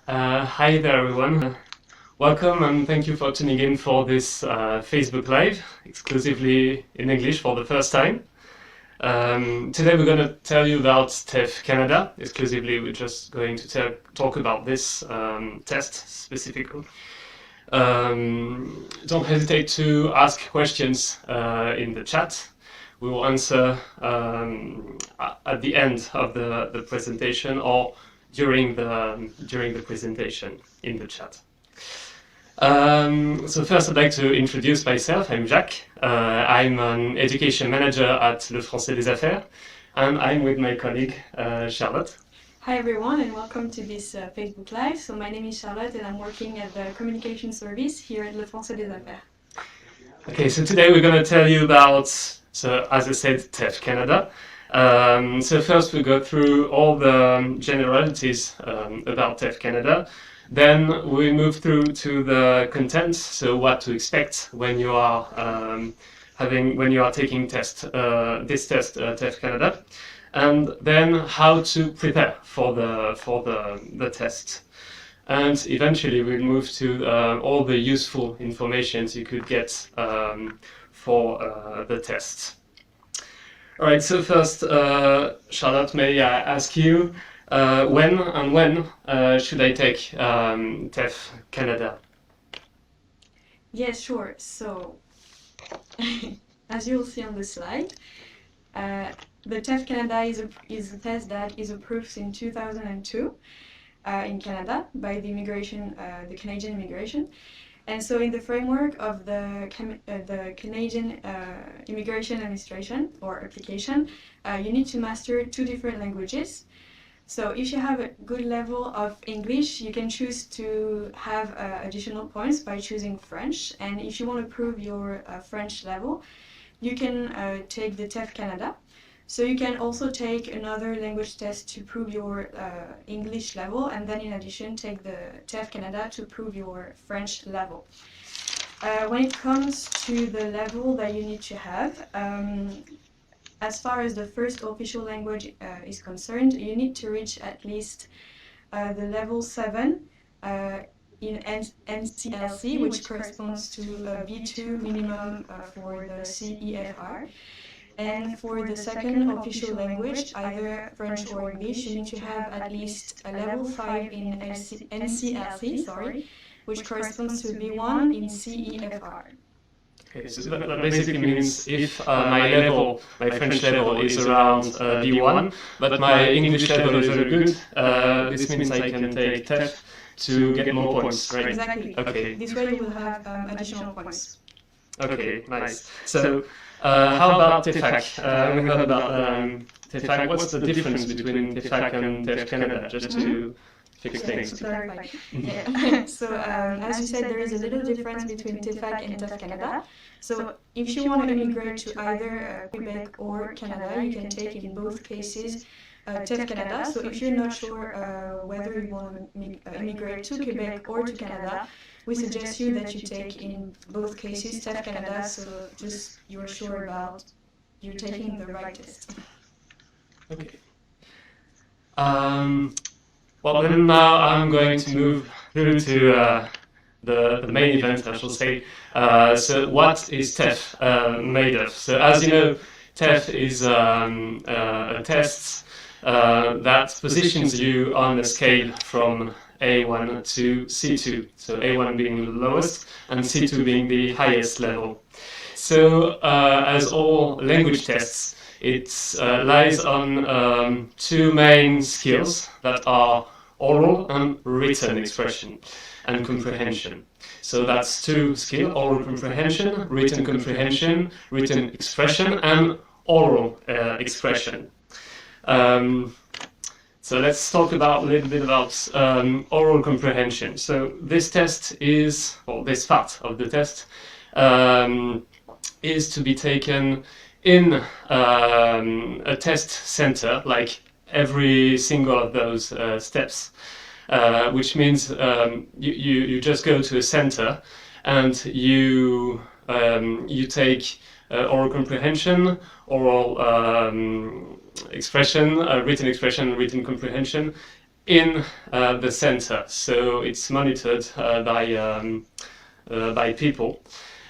Hi there, everyone. Welcome and thank you for tuning in for this Facebook Live, exclusively in English for the first time. Today we're going to tell you about TEF Canada. Exclusively, we're just going to talk about this test specifically. Don't hesitate to ask questions in the chat. We will answer at the end of the presentation or during the presentation in the chat. So first I'd like to introduce myself. I'm Jacques. I'm an education manager at Le Français des Affaires, and I'm with my colleague Charlotte. Hi everyone and welcome to this Facebook Live. So my name is Charlotte and I'm working at the communication service here at Le Français des Affaires. Okay, so today we're going to tell you about, so as I said, TEF Canada. So first we go through all the generalities about TEF Canada. Then we move through to the content, so what to expect when you are taking this test TEF Canada, and then how to prepare for the test. And eventually we'll move to all the useful information you could get for the test. All right, so first, Charlotte, may I ask you, when should I take TEF Canada? Yes, sure. So, as you'll see on the slide, the TEF Canada is a test that is approved since 2002 in Canada by the Canadian immigration. And so in the framework of the Canadian Immigration Administration or application, you need to master 2 different languages. So if you have a good level of English, you can choose to have additional points by choosing French. And if you want to prove your French level, you can take the TEF Canada. So you can also take another language test to prove your English level, and then in addition take the TEF Canada to prove your French level. When it comes to the level that you need to have, as far as the first official language is concerned, you need to reach at least the level 7 in NCLC, which corresponds to a B2 minimum for the CEFR. And for the second official language, either French or English, you need to have at least a level 5 in NCLC, which corresponds to B1 in CEFR. Okay, so that basically means if my French level is around B1, but my English level is very good, this means I can take TEF to get more points, right? Exactly. Okay. This way you will have additional points. Okay, nice. So, how about TEFAC? We heard about TEFAC. What's the difference between TEFAC and TEF Canada, just to fix things? To clarify. Yeah. So, as you said, there is a little difference between TEFAC and TEF Canada. So, if you want to immigrate to either Quebec or Canada, you can take in both cases TEF Canada. So, if you're not sure whether you want to immigrate to Quebec or to Canada, we suggest you that you take in both cases TEF Canada, so just you're sure about you're taking the right test. Okay. Well, then now I'm going to move through to the main event, I shall say. So what is TEF made of? So as you know, TEF is a test that positions you on a scale from A1 to C2, so A1 being the lowest and C2 being the highest level. So as all language tests, it lies on 2 main skills that are oral and written expression and comprehension. So that's 2 skills: oral comprehension, written expression, and oral expression. So let's talk a little bit about oral comprehension. So this test is, or this part of the test, is to be taken in a test center, like every single of those steps, which means you just go to a center and you take oral comprehension, oral expression, written comprehension, in the center. So it's monitored by people.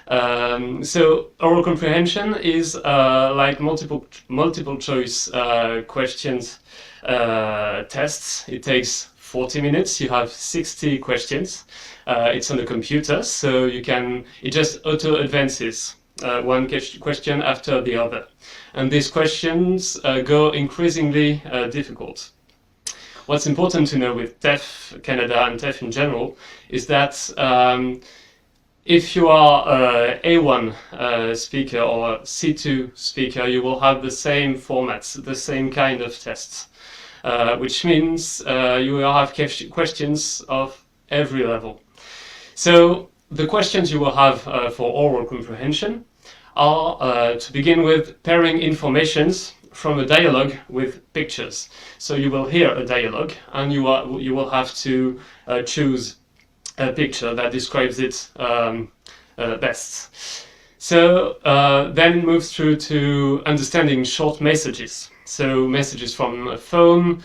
So oral comprehension is like multiple choice questions tests. It takes 40 minutes. You have 60 questions. It's on the computer, so it just auto advances one question after the other. And these questions go increasingly difficult. What's important to know with TEF Canada and TEF in general is that if you are A1 speaker or C2 speaker, you will have the same formats, the same kind of tests, which means you will have questions of every level. So the questions you will have for oral comprehension are, to begin with, pairing informations from a dialogue with pictures. So you will hear a dialogue and you will have to choose a picture that describes it best. So then it moves through to understanding short messages. So messages from a phone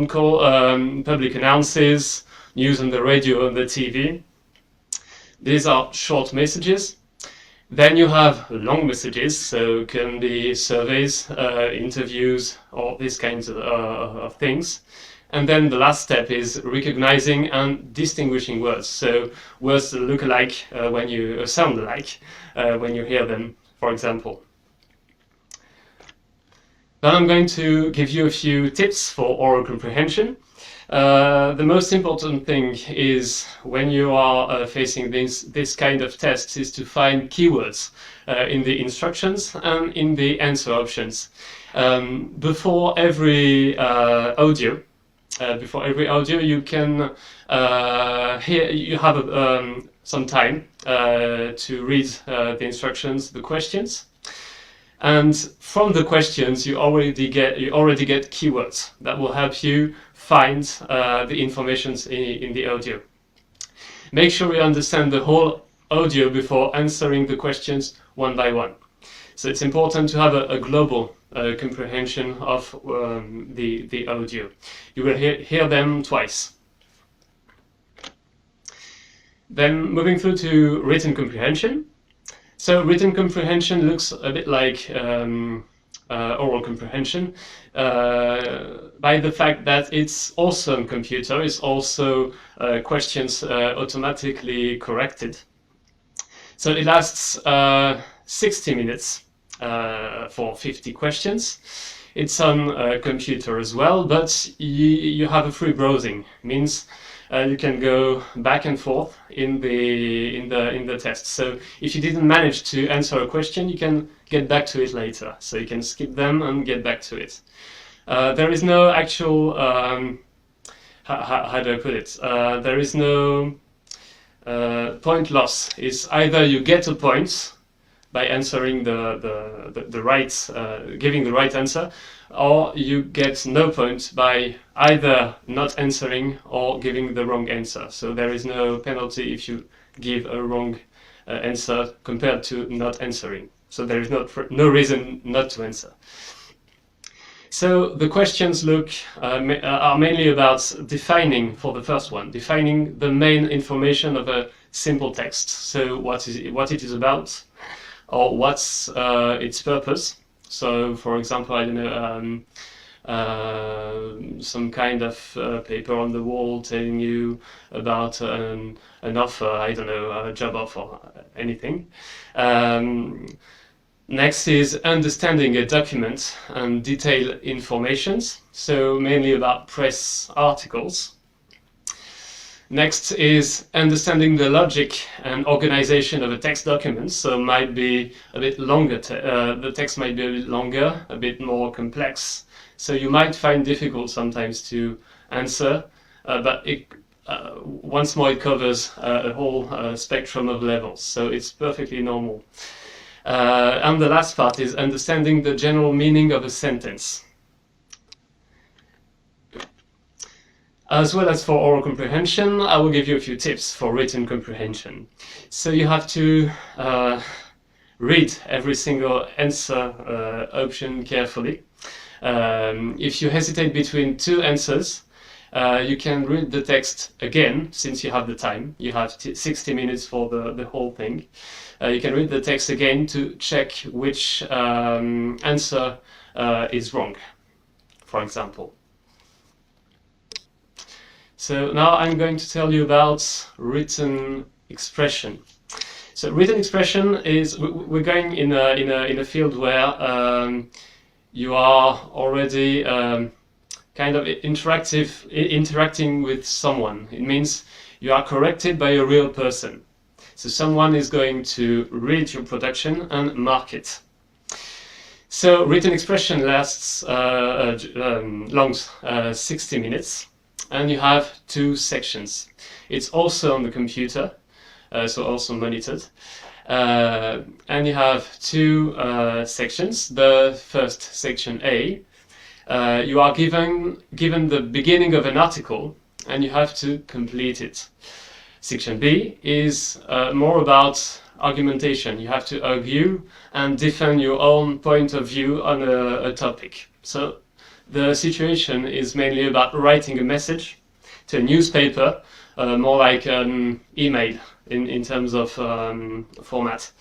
call, public announces, news on the radio and the TV. These are short messages. Then you have long messages, so can be surveys, interviews, all these kinds of things. And then the last step is recognizing and distinguishing words. So words that look alike sound alike when you hear them, for example. Then I'm going to give you a few tips for oral comprehension. The most important thing is when you are facing this kind of tests is to find keywords in the instructions and in the answer options. Before every audio, you can you have some time to read the instructions, the questions. And from the questions, you already get keywords that will help you find the information in the audio. Make sure you understand the whole audio before answering the questions one by one. So it's important to have a global comprehension of the audio. You will hear them twice. Then moving through to written comprehension. So written comprehension looks a bit like oral comprehension by the fact that it's also on computer, it's also questions automatically corrected. So it lasts 60 minutes for 50 questions. It's on computer as well, but you have a free browsing. Means you can go back and forth in the test. So if you didn't manage to answer a question, you can get back to it later. So you can skip them and get back to it. There is no actual how do I put it? There is no point loss. It's either you get a point by answering the right, giving the right answer, or you get no point by either not answering or giving the wrong answer. So there is no penalty if you give a wrong answer compared to not answering. So there is no reason not to answer. So the questions are mainly about defining, for the first one, defining the main information of a simple text. So what it is about, or what's its purpose. So, for example, I don't know, some kind of paper on the wall telling you about an offer, I don't know, a job offer, anything. Next is understanding a document and detailed informations, so mainly about press articles. Next is understanding the logic and organization of a text document, so might be a bit longer, the text might be a bit longer, a bit more complex, so you might find difficult sometimes to answer, but once more it covers a whole spectrum of levels, so it's perfectly normal. And the last part is understanding the general meaning of a sentence. As well as for oral comprehension, I will give you a few tips for written comprehension. So you have to read every single answer option carefully. If you hesitate between two answers, you can read the text again, since you have the time. You have 60 minutes for the whole thing. You can read the text again to check which answer is wrong, for example. So now I'm going to tell you about written expression. So written expression is, we're going in a field where you are already kind of interacting with someone. It means you are corrected by a real person. So someone is going to read your production and mark it. So written expression lasts longs 60 minutes, and you have 2 sections. It's also on the computer, so also monitored. And you have 2 sections. The first, section A, you are given the beginning of an article, and you have to complete it. Section B is more about argumentation. You have to argue and defend your own point of view on a topic. So the situation is mainly about writing a message to a newspaper, more like an email in terms of format.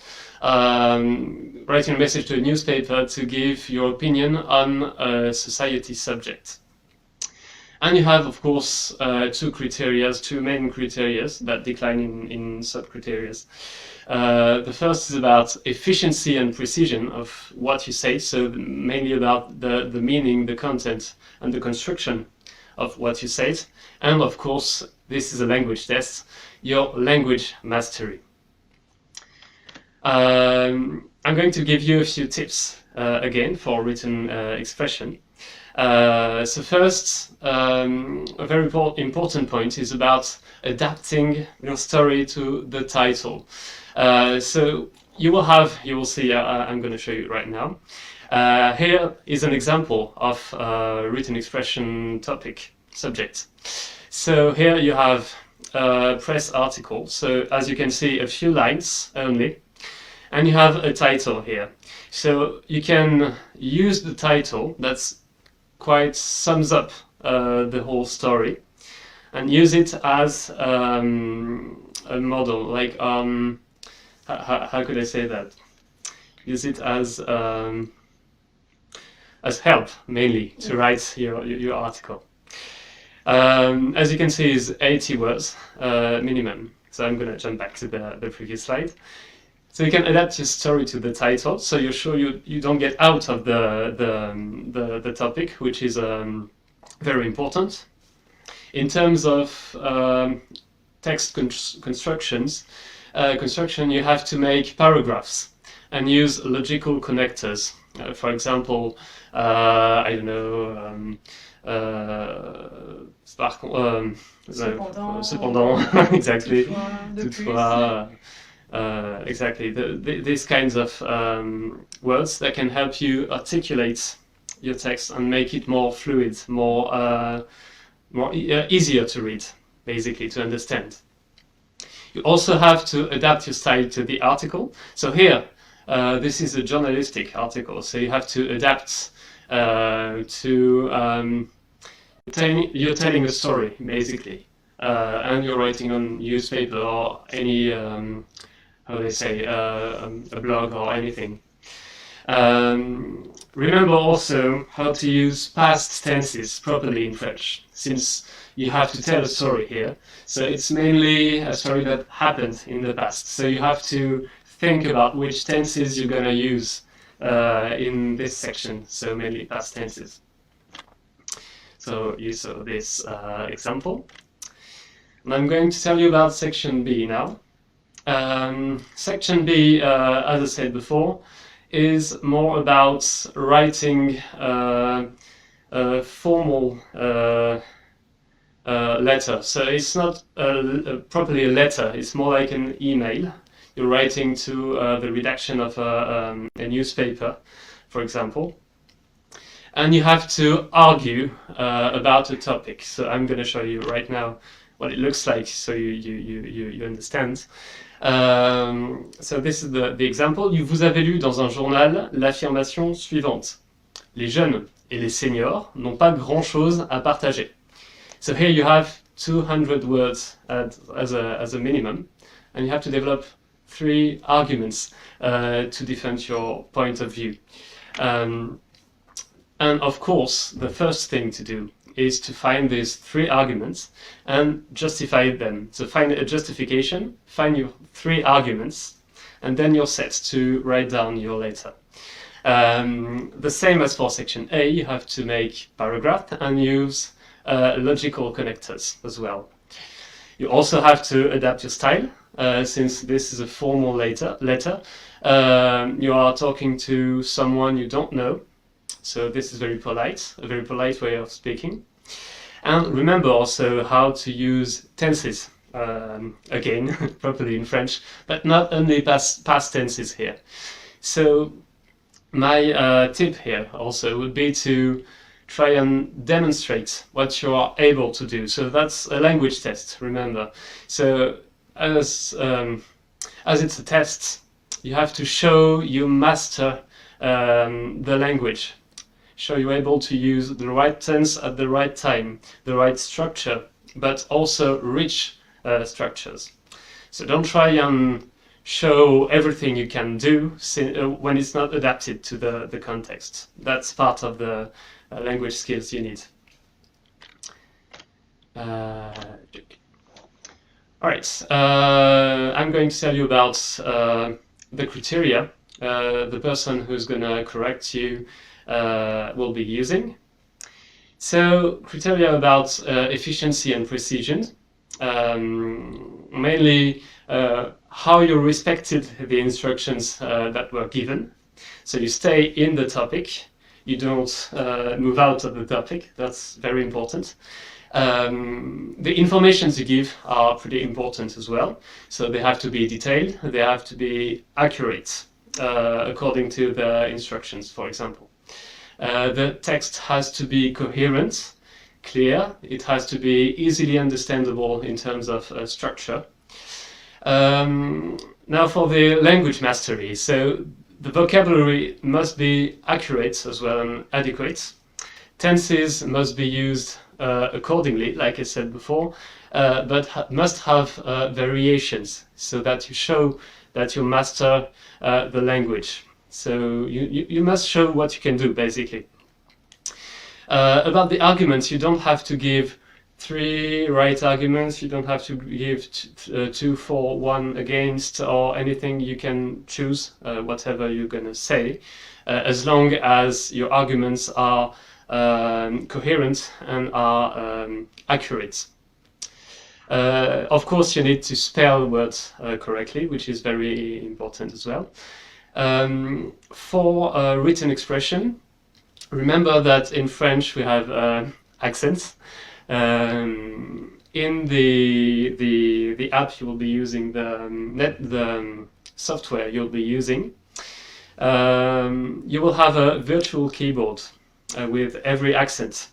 Writing a message to a newspaper to give your opinion on a society subject. And you have, of course, 2 main criteria that decline in sub-criteria. The first is about efficiency and precision of what you say, so mainly about the meaning, the content, and the construction of what you said. And of course, this is a language test, your language mastery. I'm going to give you a few tips again for written expression. So first, a very important point is about adapting your story to the title. So you will see, I'm going to show you right now. Here is an example of written expression subject. So here you have a press article. So as you can see, a few lines only. And you have a title here. So you can use the title that's quite sums up the whole story, and use it as a model, like how could I say that? Use it as help, mainly, to write your article. As you can see, is 80 words minimum. So I'm going to jump back to the previous slide. So you can adapt your story to the title, so you're sure you don't get out of the topic, which is very important. In terms of text construction, you have to make paragraphs and use logical connectors. For example, I don't know. Cependant, exactly. Toutefois. Exactly, these kinds of words that can help you articulate your text and make it more fluid, easier to read, basically, to understand. You also have to adapt your style to the article. So here, this is a journalistic article, so you have to adapt to you're telling a story, basically, and you're writing on newspaper or any how they say, a blog or anything. Remember also how to use past tenses properly in French, since you have to tell a story here. So it's mainly a story that happened in the past. So you have to think about which tenses you're going to use in this section, so mainly past tenses. So you saw this example. And I'm going to tell you about section B now. Section B, as I said before, is more about writing a formal letter. So it's not properly a letter, it's more like an email. You're writing to the redaction of a newspaper, for example. And you have to argue about a topic. So I'm going to show you right now what it looks like so you understand. So this is the example. Vous avez lu dans un journal l'affirmation suivante. Les jeunes et les seniors n'ont pas grand-chose à partager. So here you have 200 words as a minimum, and you have to develop 3 arguments to defend your point of view. And of course, the first thing to do is to find these 3 arguments and justify them. So find a justification, find your 3 arguments, and then you're set to write down your letter. The same as for section A, you have to make paragraph and use logical connectors as well. You also have to adapt your style, since this is a formal letter. You are talking to someone you don't know, so this is very polite, a very polite way of speaking. And remember also how to use tenses, again, properly in French, but not only past tenses here. So my tip here also would be to try and demonstrate what you are able to do. So that's a language test, remember. So as it's a test, you have to show you master the language. Show you're able to use the right tense at the right time, the right structure, but also rich structures. So don't try and show everything you can do when it's not adapted to the context. That's part of the language skills you need. Alright, I'm going to tell you about the criteria the person who's going to correct you will be using. So criteria about efficiency and precision, mainly how you respected the instructions that were given. So you stay in the topic, you don't move out of the topic, that's very important. The informations you give are pretty important as well. So they have to be detailed, they have to be accurate according to the instructions, for example. The text has to be coherent, clear, it has to be easily understandable in terms of structure. Now for the language mastery, so the vocabulary must be accurate as well and adequate. Tenses must be used accordingly, like I said before, but must have variations so that you show that you master the language. So you must show what you can do, basically. About the arguments, you don't have to give 3 right arguments, you don't have to give 2 for, 1 against, or anything. You can choose whatever you're going to say, as long as your arguments are coherent and are accurate. Of course, you need to spell words correctly, which is very important as well. For written expression, remember that in French we have accents. In the app you will be using, the software you'll be using, you will have a virtual keyboard with every accent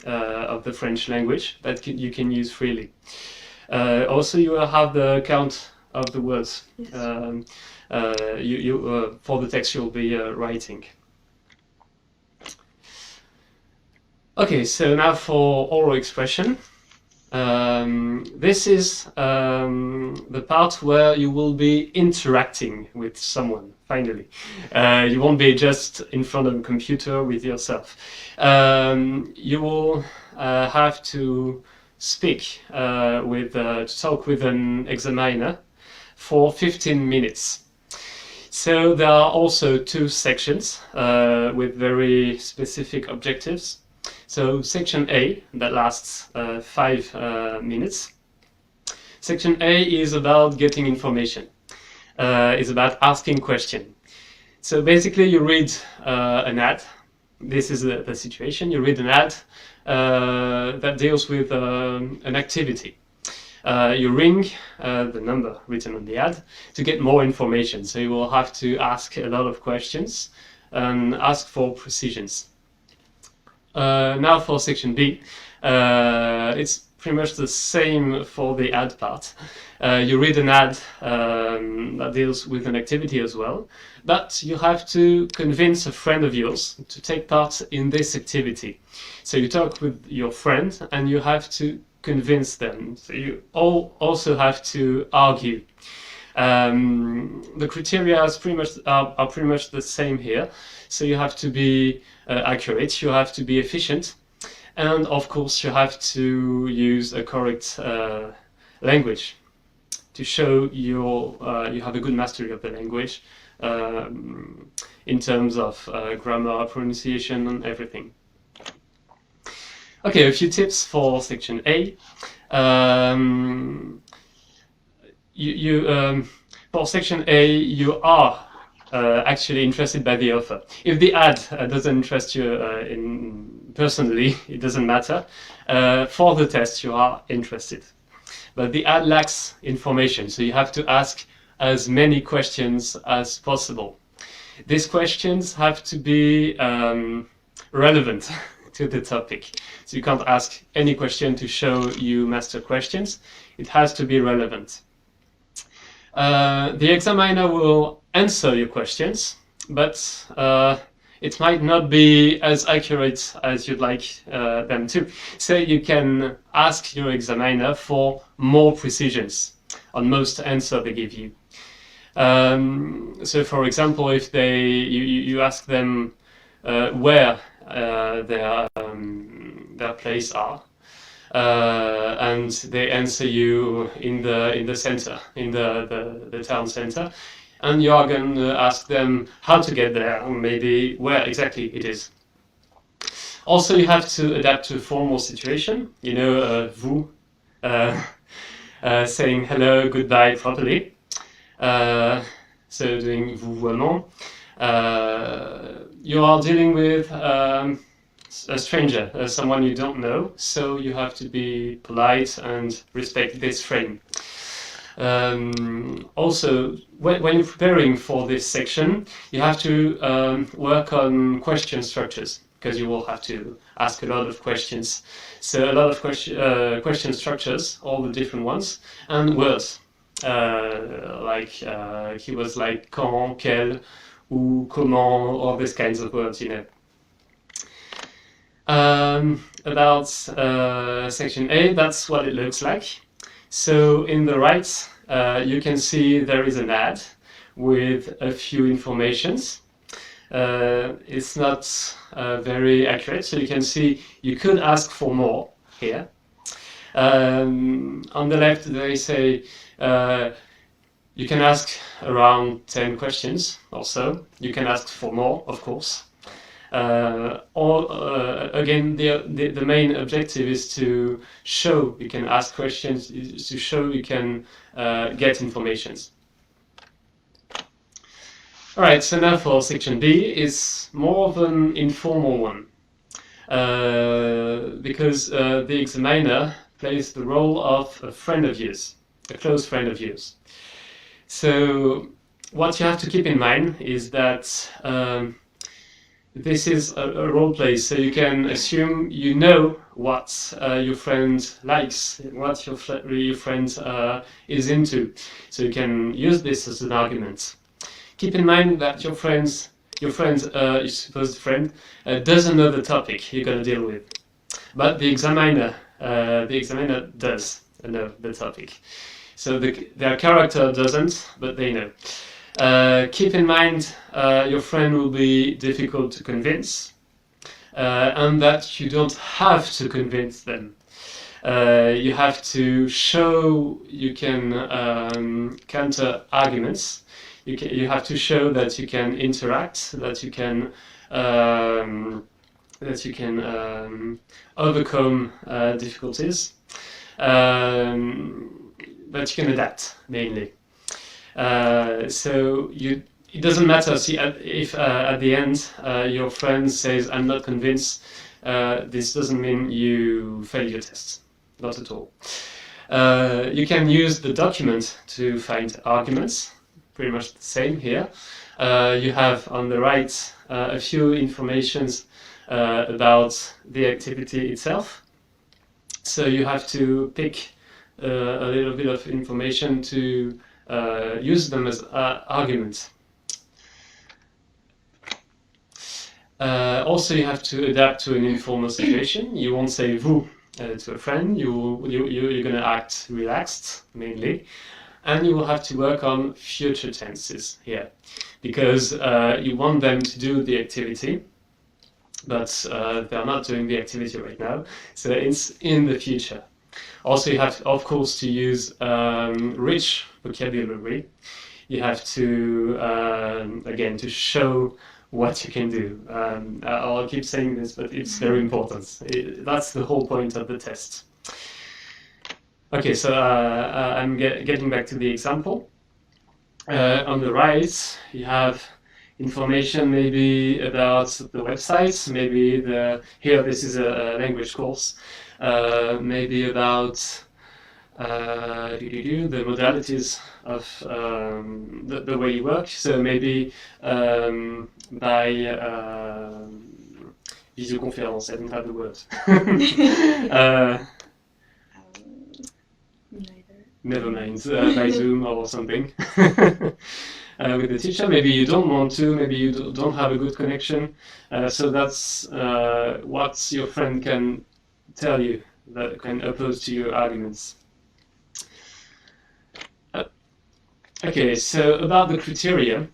of the French language that you can use freely. Also, you will have the count of the words. Yes. For the text you'll be writing. Okay, so now for oral expression. This is the part where you will be interacting with someone, finally. You won't be just in front of a computer with yourself. You will have to speak to talk with an examiner for 15 minutes. So there are also 2 sections with very specific objectives. So section A, that lasts 5 minutes. Section A is about getting information. It's about asking questions. So basically you read an ad. This is the situation. You read an ad that deals with an activity. You ring the number written on the ad to get more information. So you will have to ask a lot of questions and ask for precisions. Now for section B, it's pretty much the same for the ad part. You read an ad that deals with an activity as well, but you have to convince a friend of yours to take part in this activity. So you talk with your friend and you have to convince them. So you also have to argue. The criteria are pretty much the same here. So you have to be accurate, you have to be efficient, and of course you have to use a correct language to show you have a good mastery of the language in terms of grammar, pronunciation, and everything. Okay, a few tips for section A. For section A, you are actually interested by the offer. If the ad doesn't interest you personally, it doesn't matter. For the test, you are interested. But the ad lacks information, so you have to ask as many questions as possible. These questions have to be relevant to the topic. So you can't ask any question to show you master questions. It has to be relevant. The examiner will answer your questions, but it might not be as accurate as you'd like them to. So you can ask your examiner for more precisions on most answer they give you. So for example, if you ask them where their place are, and they answer you in the center, in the town center, and you are going to ask them how to get there, or maybe where exactly it is. Also, you have to adapt to a formal situation. You know, vous, saying hello, goodbye properly. So doing vouvoiement. You are dealing with a stranger, someone you don't know, so you have to be polite and respect this frame. Also, when you're preparing for this section, you have to work on question structures, because you will have to ask a lot of questions. So a lot of question structures, all the different ones, and words. Like keywords like quand, quel, où, comment, all these kinds of words, you know. About section A, that's what it looks like. So in the right, you can see there is an ad with a few informations. It's not very accurate, so you can see you could ask for more here. On the left, they say you can ask around 10 questions or so. You can ask for more, of course. Again, the main objective is to show you can ask questions, is to show you can get informations. All right, so now for section B is more of an informal one, because the examiner plays the role of a friend of yours, a close friend of yours. So what you have to keep in mind is that this is a role play, so you can assume you know what your friend likes, what your friend is into. So you can use this as an argument. Keep in mind that your supposed friend doesn't know the topic you're going to deal with, but the examiner does know the topic. So their character doesn't, but they know. Keep in mind your friend will be difficult to convince, and that you don't have to convince them. You have to show you can counter arguments. You have to show that you can interact, that you can overcome difficulties, but you can adapt mainly. So it doesn't matter if at the end your friend says, "I'm not convinced." This doesn't mean you fail your test, not at all. You can use the document to find arguments. Pretty much the same here. You have on the right a few informations about the activity itself. So you have to pick a little bit of information to use them as arguments. Also, you have to adapt to an informal situation. You won't say vous to a friend. You're going to act relaxed, mainly. And you will have to work on future tenses here, because you want them to do the activity, but they're not doing the activity right now, so it's in the future. Also, you have, of course, to use rich vocabulary. You have to, again, to show what you can do. I'll keep saying this, but it's very important. That's the whole point of the test. Okay, so I'm getting back to the example. On the right, you have information maybe about the websites, maybe here this is a language course, maybe about the modalities of the way you work. So maybe by visioconference, I don't have the word. Never mind, by Zoom or something. With the teacher, maybe you don't want to, maybe you don't have a good connection. So that's what your friend can tell you, that can oppose to your arguments. Okay, so about the criteria,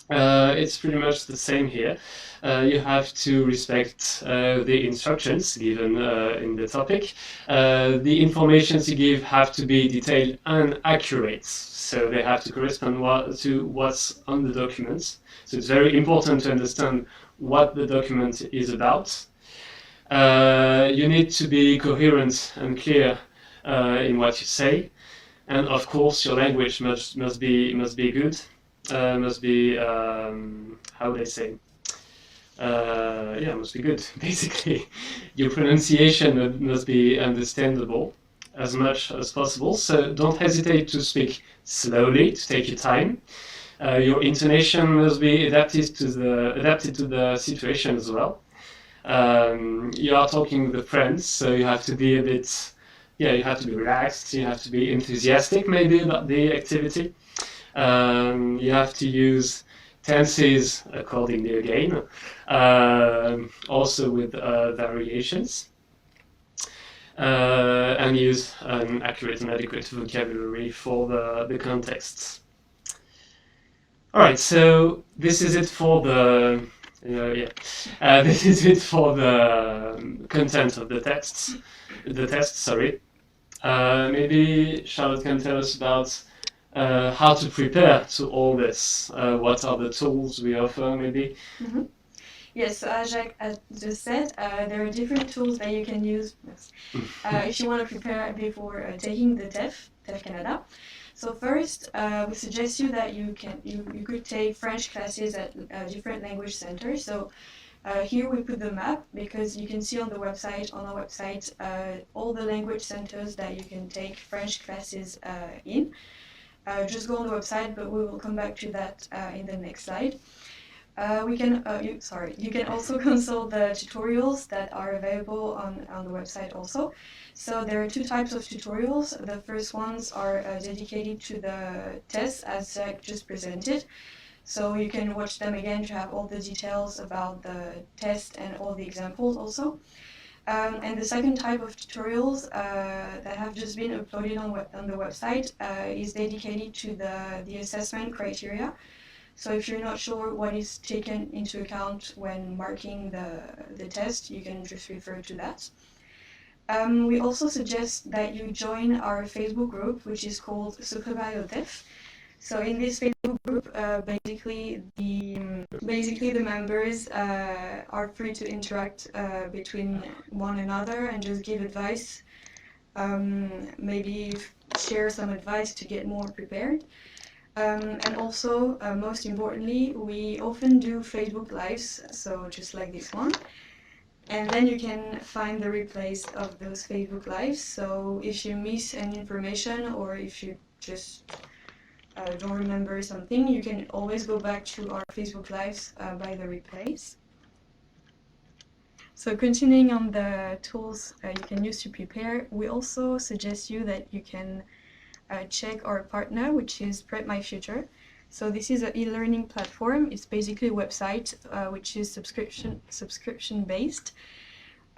it's pretty much the same here. You have to respect the instructions given in the topic. The informations you give have to be detailed and accurate, so they have to correspond to what's on the documents. So it's very important to understand what the document is about. You need to be coherent and clear in what you say, and of course your language must be good. Must be how would I say? Must be good, basically. Your pronunciation must be understandable as much as possible, so don't hesitate to speak slowly, to take your time. Your intonation must be adapted to the situation as well. You are talking with a friend, so you have to be a bit, you have to be relaxed, you have to be enthusiastic maybe about the activity. You have to use tenses accordingly again, also with variations, and use an accurate and adequate vocabulary for the contexts. All right, so this is it for the this is it for the content of the tests. The test, sorry. Maybe Charlotte can tell us about how to prepare to all this. What are the tools we offer, maybe? Mm-hmm. Yes, so as Jacques just said, there are different tools that you can use if you want to prepare before taking the TEF Canada. So first, we suggest you that you could take French classes at different language centers. So here we put the map, because you can see on our website all the language centers that you can take French classes in. Just go on the website, but we will come back to that in the next slide. You can also consult the tutorials that are available on the website also. So there are two types of tutorials. The first ones are dedicated to the tests, as Jacques just presented. So you can watch them again to have all the details about the test and all the examples also. And the second type of tutorials that have just been uploaded on the website is dedicated to the assessment criteria. So if you're not sure what is taken into account when marking the test, you can just refer to that. We also suggest that you join our Facebook group, which is called Se Préparer au TEF. So in this Facebook group, basically the members are free to interact between one another and just give advice, maybe share some advice to get more prepared. And also, most importantly, we often do Facebook Lives, so just like this one. And then you can find the replays of those Facebook Lives. So if you miss any information, or if you just don't remember something, you can always go back to our Facebook Lives by the replays. So continuing on the tools you can use to prepare, we also suggest you that you can check our partner, which is Prep My Future. So this is an e-learning platform. It's basically a website which is subscription based.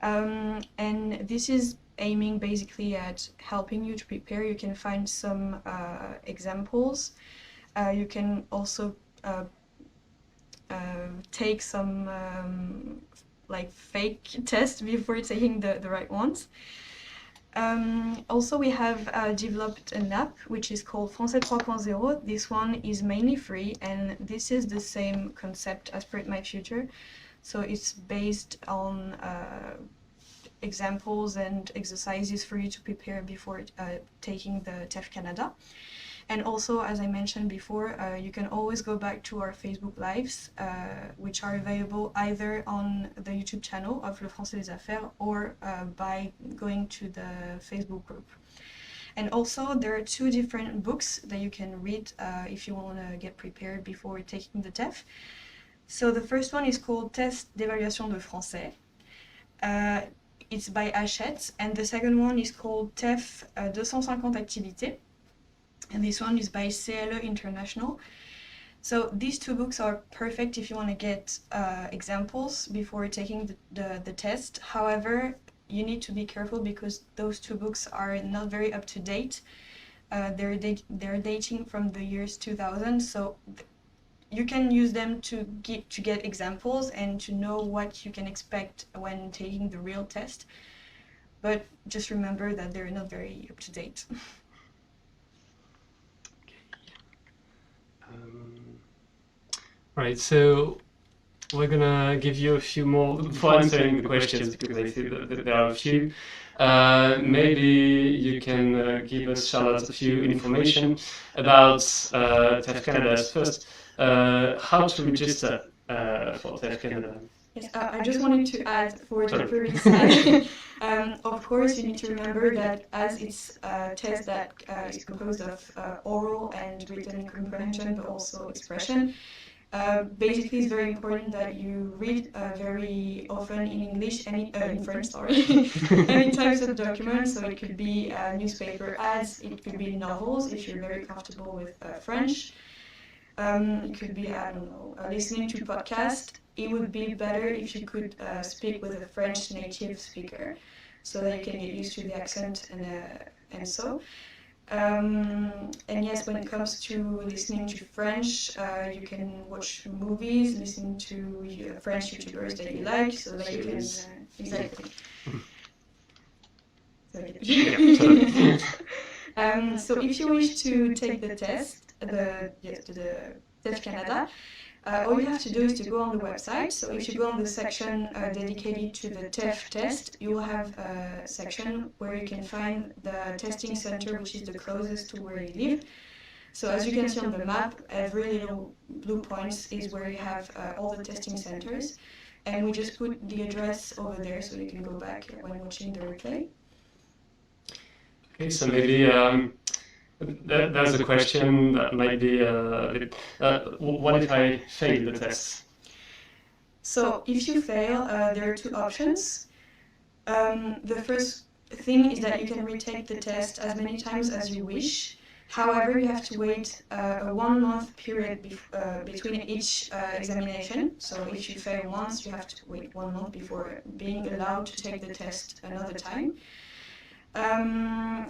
And this is aiming basically at helping you to prepare. You can find some examples. You can also take some like fake tests before taking the right ones. Also, we have developed an app which is called Français 3.0. This one is mainly free, and this is the same concept as Prep My Future. So it's based on examples and exercises for you to prepare before taking the TEF Canada. And also, as I mentioned before, you can always go back to our Facebook Lives, which are available either on the YouTube channel of Le Français des Affaires or by going to the Facebook group. And also, there are 2 different books that you can read if you want to get prepared before taking the TEF. So the first one is called Test d'évaluation de français. It's by Hachette, and the second one is called TEF 250 activités. And this one is by CLE International. So these 2 books are perfect if you want to get examples before taking the test. However, you need to be careful because those 2 books are not very up to date. They're dating from the years 2000, so you can use them to get examples and to know what you can expect when taking the real test. But just remember that they're not very up to date. Right, so we're gonna give you a few more for answering the questions because I see that there are a few. Maybe you can give us, Charlotte, a few information about TEF Canada first. How to register for TEF Canada? Yes, I just wanted to add for the previous slide. Of course, you need to remember that as it's a test that is composed of oral and written comprehension, but also expression. Basically, it's very important that you read very often in English, in French, sorry, any types of documents. So it could be newspaper ads, it could be novels if you're very comfortable with French. It could be, I don't know, listening to podcast. It would be better if you could speak with a French native speaker so that you can get used to the accent and so. And yes, when it comes to listening to French, you can watch movies, listen to French YouTubers that you like, so that you can exactly. So if you wish to take the test, the TEF Canada, all you have to do is to go on the website. So if you go on the section dedicated to the TEF test, you will have a section where you can find the testing center, which is the closest to where you live. So as you can see on the map, every little blue points is where you have all the testing centers. And we just put the address over there so you can go back when watching the replay. Okay, so maybe there's a question that might be a bit, what if I fail the test? So if you fail, there are 2 options. The first thing is that you can retake the test as many times as you wish. However, you have to wait a 1-month period between each examination. So if you fail once, you have to wait 1 month before being allowed to take the test another time.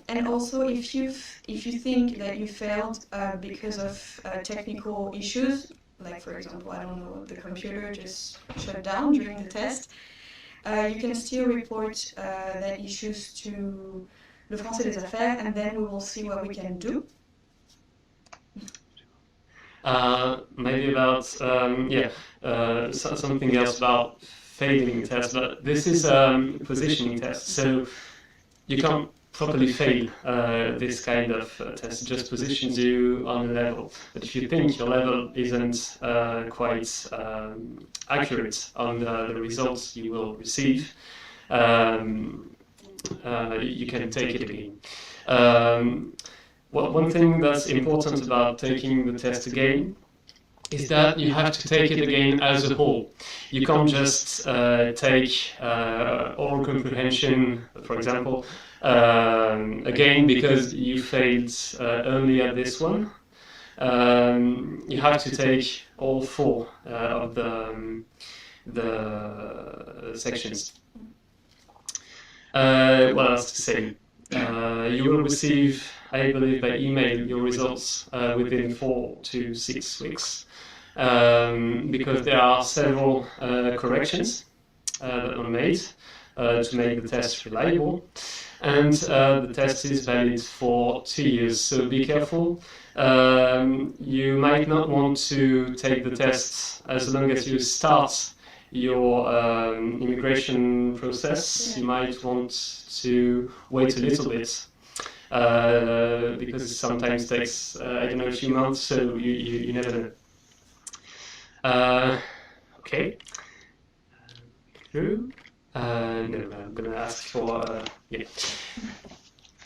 And also, if you think that you failed because of technical issues, like for example, I don't know, the computer just shut down during the test, you can still report that issues to Le Français des Affaires, and then we will see what we can do. Maybe about something else about failing the test, but this is a positioning test, so you can't properly fail this kind of test. It just positions you on a level. But if you think your level isn't quite accurate on the results you will receive, you can take it again. One thing that's important about taking the test again is that you have to take it again as a whole. You can't just take oral comprehension, for example, again because you failed only at this one. You have to take all four of the sections. What else to say? You will receive, I believe, by email your results within 4 to 6 weeks, because there are several corrections that are made to make the test reliable, and the test is valid for 2 years, so be careful. You might not want to take the test as long as you start your immigration process. You might want to wait a little bit, because it sometimes takes, I don't know, a few months, so you never know. Okay. True. No, I'm going to ask for, yeah.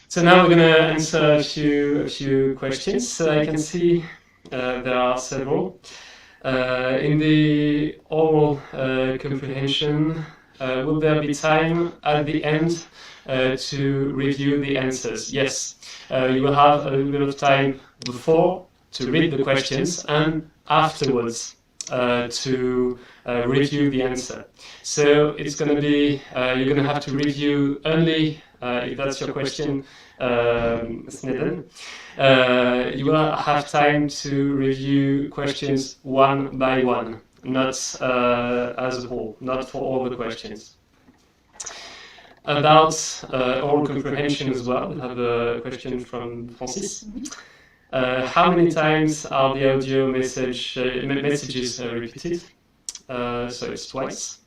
So now we're going to answer a few questions. So I can see there are several. In the oral comprehension, will there be time at the end to review the answers? Yes, you will have a little bit of time before to read the questions and afterwards to review the answer. So it's going to be, you're going to have to review only, if that's your question, Sneden, you will have time to review questions one by one, not as a whole, not for all the questions. About oral comprehension as well, we have a question from Francis. How many times are the audio messages repeated? So it's twice.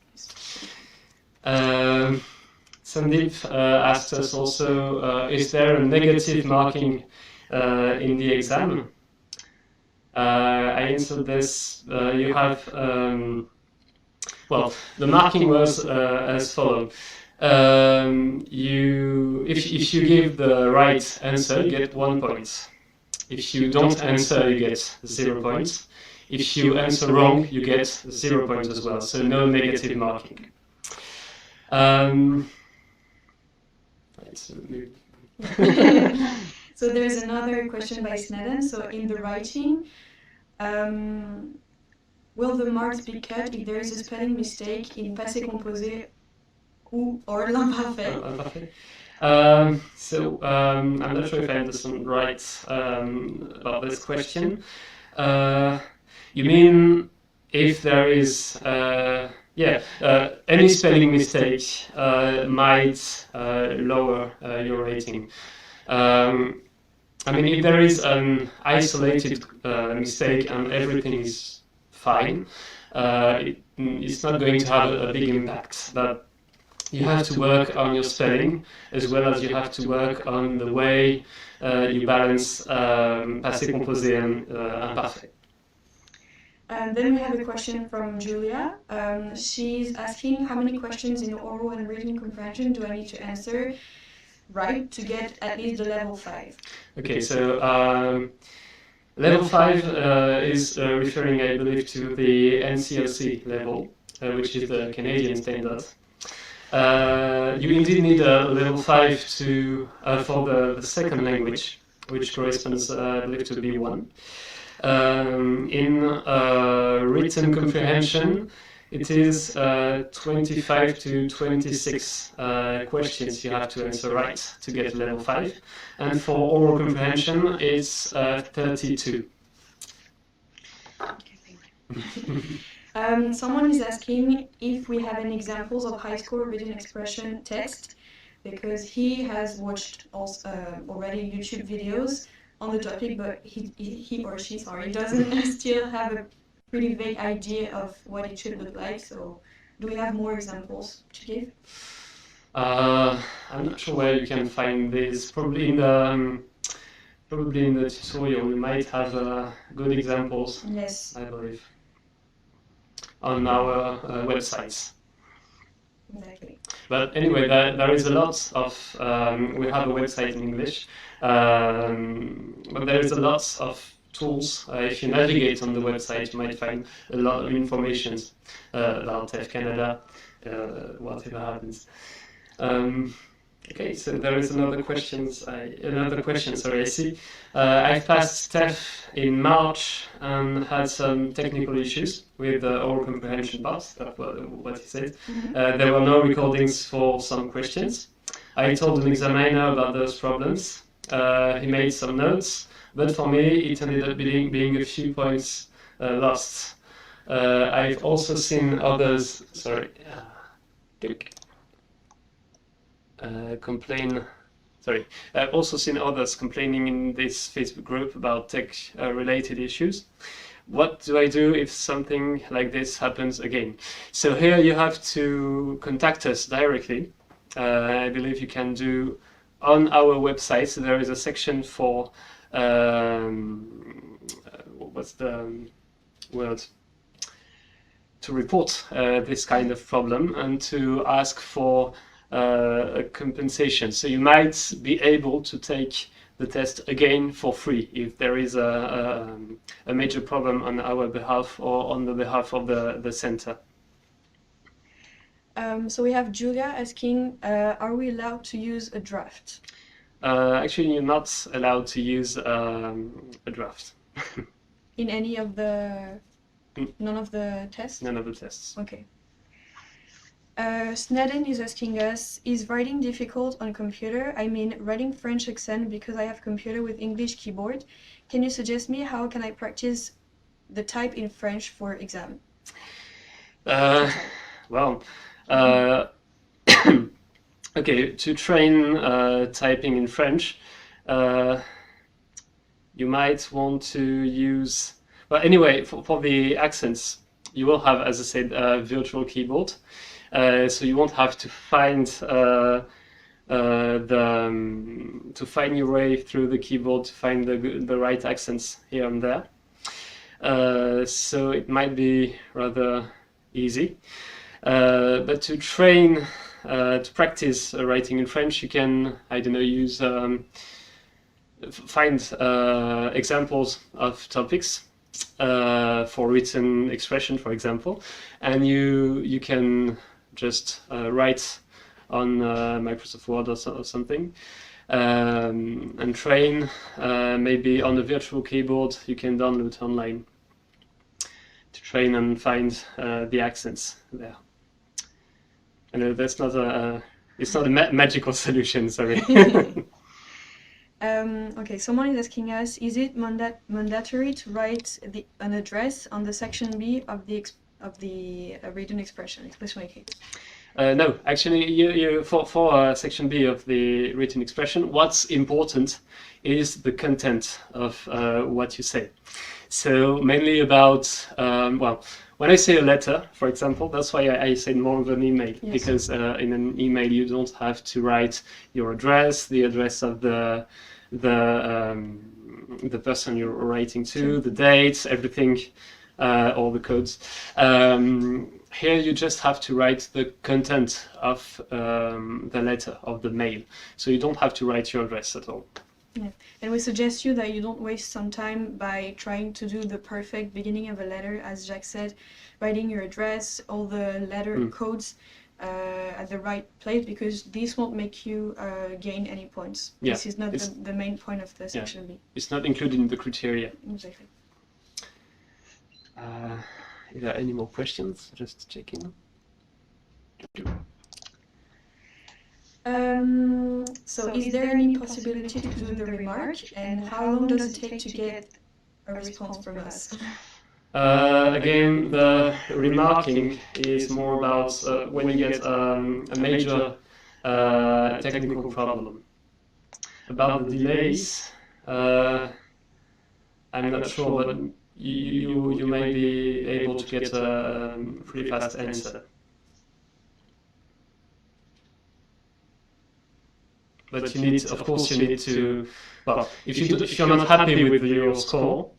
Sandeep asked us also, is there a negative marking in the exam? I answered this. You have, well, the marking was as follows. If you give the right answer, you get 1 point. If you don't answer, you get 0 points. If you answer wrong, you get 0 points as well. So no negative marking. So there's another question by Sneden. So in the writing, will the marks be cut if there is a spelling mistake in passé composé or l'imparfait? So I'm not sure if I understand right about this question. You mean if there is any spelling mistake might lower your rating. I mean, if there is an isolated mistake and everything is fine, it's not going to have a big impact. But you have to work on your spelling as well as you have to work on the way you balance passé composé and imparfait. And then we have a question from Julia. She's asking how many questions in oral and written comprehension do I need to answer right to get at least the level 5? Okay, so level 5 is referring, I believe, to the NCLC level, which is the Canadian standard. You indeed need a level 5 to for the second language, which corresponds, I believe, to B1. In written comprehension, it is 25 to 26 questions you have to answer right to get level 5. And for oral comprehension, it's 32. Someone is asking if we have any examples of high score written expression text, because he has watched also, already YouTube videos on the topic, but he or she, sorry, doesn't still have a pretty vague idea of what it should look like. So do we have more examples to give? I'm not sure where you can find this. Probably in the tutorial we might have good examples. Yes, I believe on our websites. exactly. But anyway, there is a lot of, we have a website in English, but there is a lot of tools. If you navigate on the website, you might find a lot of information about TEF Canada, whatever happens. Okay, so there is another question. Sorry, I see. I've passed TEF in March and had some technical issues with the oral comprehension part. That's what he said. There were no recordings for some questions. I told an examiner about those problems. He made some notes, but for me, it ended up being a few points lost. I've also seen others. Sorry. I've also seen others complaining in this Facebook group about tech-related issues. What do I do if something like this happens again? So here you have to contact us directly. I believe you can do on our website. So there is a section for what's the word? To report this kind of problem and to ask for a compensation. So you might be able to take the test again for free if there is a major problem on our behalf or on the behalf of the center. So we have Julia asking, are we allowed to use a draft? Actually, you're not allowed to use a draft. In any of the... None of the tests? None of the tests. Okay. Snedden is asking us, is writing difficult on computer? I mean, writing French accent because I have computer with English keyboard. Can you suggest me how can I practice the type in French for exam? Well, okay, to train typing in French, you might want to use, well, anyway, for the accents, you will have, as I said, a virtual keyboard. So you won't have to find to find your way through the keyboard to find the right accents here and there. So it might be rather easy. But to train, to practice writing in French, you can, I don't know, use find examples of topics for written expression, for example, and you can just write on Microsoft Word or something, and train maybe on a virtual keyboard you can download online to train and find the accents there. I know that's not it's not a magical solution, sorry. Okay, someone is asking us, is it mandatory to write an address on the section B of the written expression écrit? No, actually, for section B of the written expression, what's important is the content of what you say. So mainly about, well, when I say a letter, for example, that's why I said more of an email, yes. Because in an email you don't have to write your address, the address of the person you're writing to, the dates, everything, all the codes. Here you just have to write the content of the letter, of the mail. So you don't have to write your address at all. Yeah. And we suggest you that you don't waste some time by trying to do the perfect beginning of a letter, as Jacques said, writing your address, all the letter codes at the right place, because this won't make you gain any points. Yeah. This is not the main point of the section B. It's not included in the criteria. Exactly. Is there any more questions? Just checking. So is there any possibility to do the remark, and how long does it take to get a response from us? Again, the remarking is more about when you get a major technical problem. About the delays, I'm not sure, but you may be able to get a pretty fast answer. But you need, of course, you need to, well, if you're not happy with your score,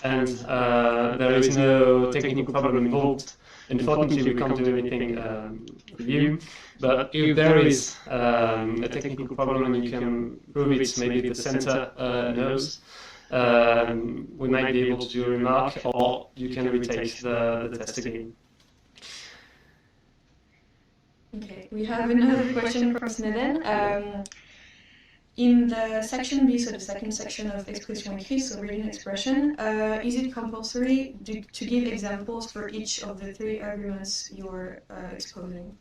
and there is no technical problem involved, unfortunately we can't do anything with you. But if there is a technical problem and you can prove it, maybe the center knows, we might be able to do a remark, or you can retake the test again. Okay, we have another question from Sneden. In the section B, so the second section of expression écrite, so written expression, is it compulsory to give examples for each of the three arguments you're exposing?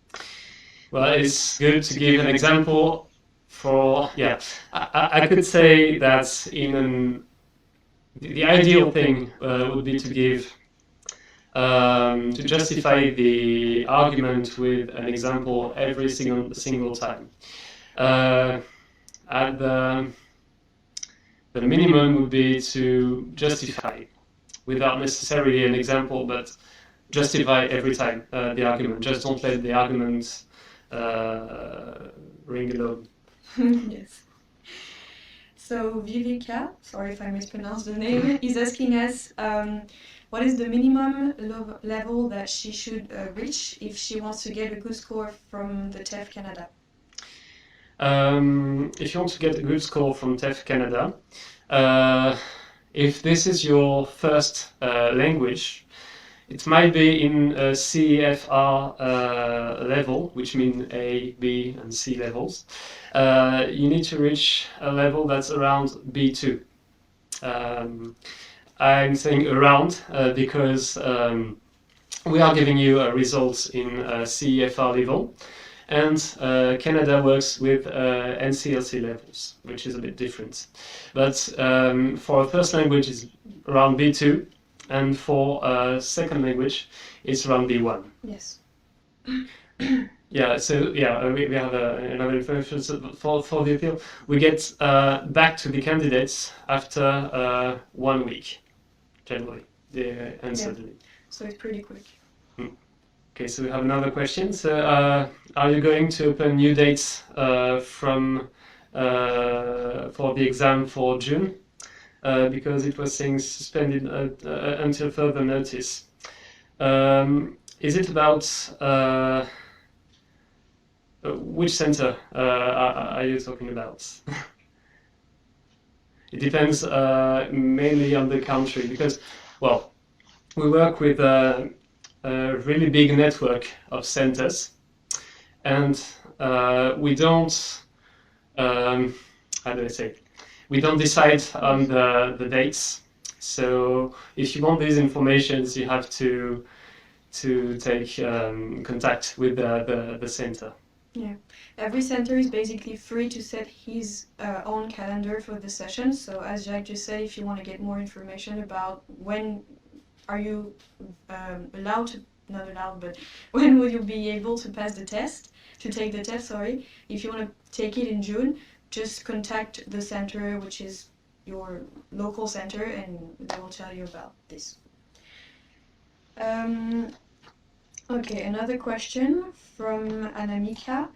Well, it's good to give an example for, yeah, I could say that the ideal thing would be to give, to justify the argument with an example every single time. At the minimum would be to justify, without necessarily an example, but justify every time the argument. Just don't let the argument ring alone. Yes. So Viveka, sorry if I mispronounced the name, is asking us what is the minimum level that she should reach if she wants to get a good score from the TEF Canada? If you want to get a good score from TEF Canada, if this is your first language, it might be in a CEFR level, which means A, B, and C levels. You need to reach a level that's around B2. I'm saying around because we are giving you results in CEFR level. And Canada works with NCLC levels, which is a bit different. But for a first language, it's around B2, and for a second language, it's around B1. Yes. Yeah, so yeah, we have another information. So for the appeal, we get back to the candidates after 1 week, generally, the answer. Yeah. So it's pretty quick. Okay, so we have another question. So, are you going to open new dates for the exam for June? Because it was saying suspended until further notice. Is it about which center are you talking about? It depends mainly on the country because, well, we work with a really big network of centers, and we don't, how do I say, we don't decide on the dates. So if you want these informations, you have to take contact with the center. Yeah, every center is basically free to set his own calendar for the session. So as Jacques just said, if you want to get more information about when are you not allowed, but when will you be able to pass the test, to take the test, sorry. If you want to take it in June, just contact the center, which is your local center, and they will tell you about this. Okay, another question from Anamika.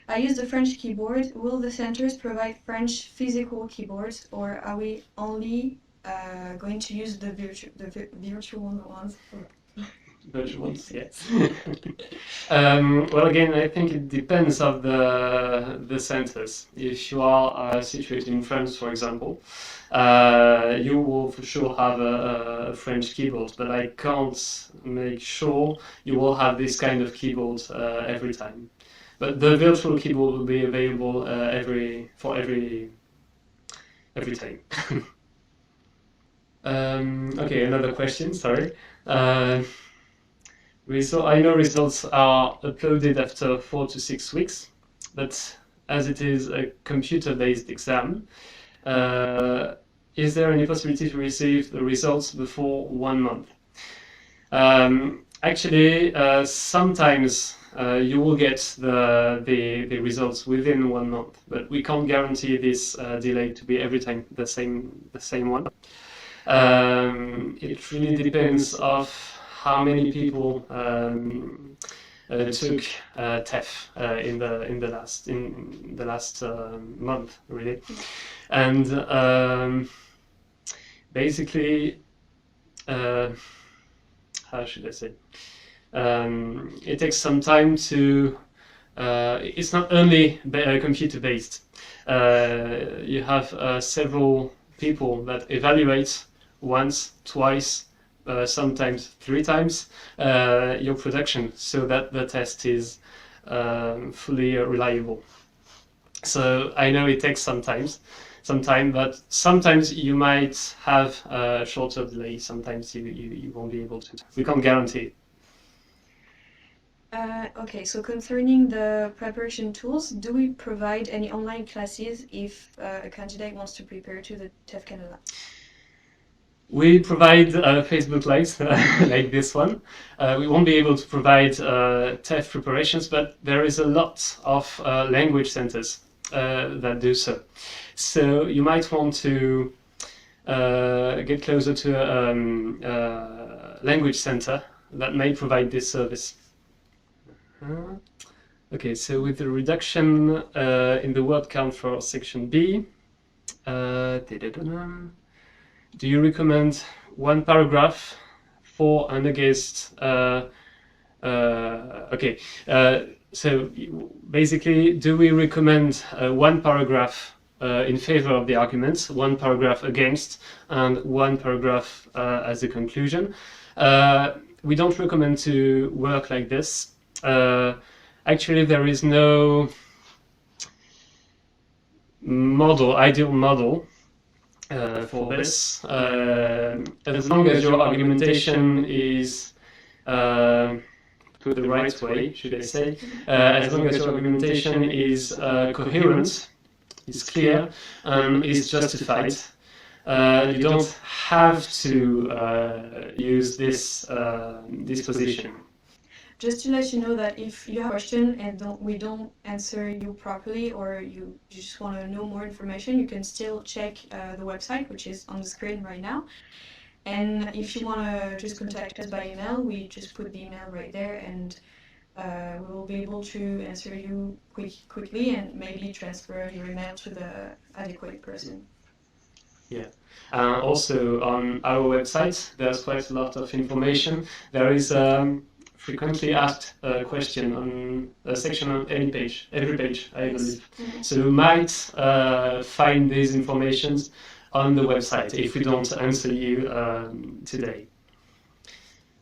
I use the French keyboard. Will the centers provide French physical keyboards, or are we only going to use the virtual ones? Virtual ones, yes. Well, again, I think it depends of the centers. If you are situated in France, for example, you will for sure have a French keyboard, but I can't make sure you will have this kind of keyboard every time. But the virtual keyboard will be available for every time. Okay, another question. Sorry. I know results are uploaded after 4 to 6 weeks, but as it is a computer-based exam, is there any possibility to receive the results before 1 month? Actually, sometimes you will get the results within 1 month, but we can't guarantee this delay to be every time the same one. It really depends of how many people took TEF in the last month, really, and basically, how should I say? It takes some time to. It's not only computer-based. You have several people that evaluate once, twice, sometimes 3 times your production, so that the test is fully reliable. So I know it takes some time, but sometimes you might have a shorter delay. Sometimes you won't be able to. We can't guarantee it. Okay, so concerning the preparation tools, do we provide any online classes if a candidate wants to prepare to the TEF Canada? We provide Facebook Lives like this one. We won't be able to provide TEF preparations, but there is a lot of language centers that do so. So you might want to get closer to a language center that may provide this service. Okay, so with the reduction in the word count for section B, do you recommend one paragraph for and against? Okay, so basically, do we recommend one paragraph in favor of the arguments, one paragraph against, and one paragraph as a conclusion? We don't recommend to work like this. Actually, there is no ideal model for this. As long as your argumentation is put the right way, should I say, as long as your argumentation is coherent, is clear, and is justified, you don't have to use this position. Just to let you know that if you have a question and we don't answer you properly, or you just want to know more information, you can still check the website, which is on the screen right now. And if you want to just contact us by email, we just put the email right there, and we will be able to answer you quickly and maybe transfer your email to the adequate person. Yeah. Also on our website, there's quite a lot of information. There is frequently asked question on a section on every page, I believe. So you might find these informations on the website if we don't answer you today.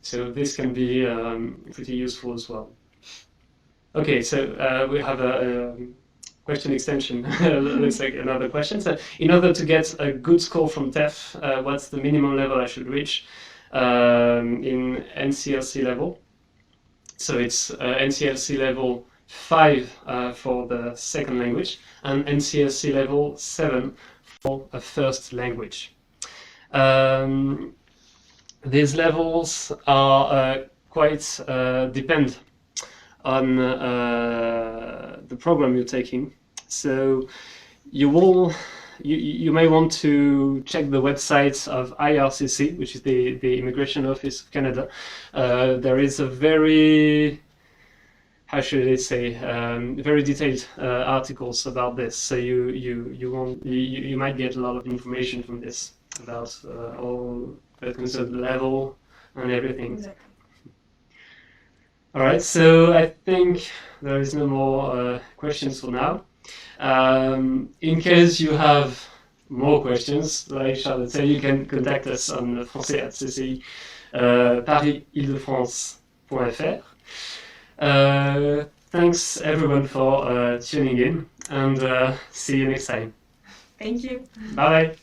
So this can be pretty useful as well. Okay, so we have a question extension. Looks like another question. So in order to get a good score from TEF, what's the minimum level I should reach in NCLC level? So it's NCLC level 5 for the second language and NCLC level 7 for a first language. These levels are quite depend on the program you're taking. So you may want to check the website of IRCC, which is the Immigration Office of Canada. There is a very, how should I say, very detailed articles about this. So you might get a lot of information from this about all that concerns the level and everything. Exactly. All right, so I think there is no more questions for now. In case you have more questions, like Charlotte said, you can contact us on français@cci Paris-Île-de-France.fr. Thanks everyone for tuning in, and see you next time. Thank you. Bye bye.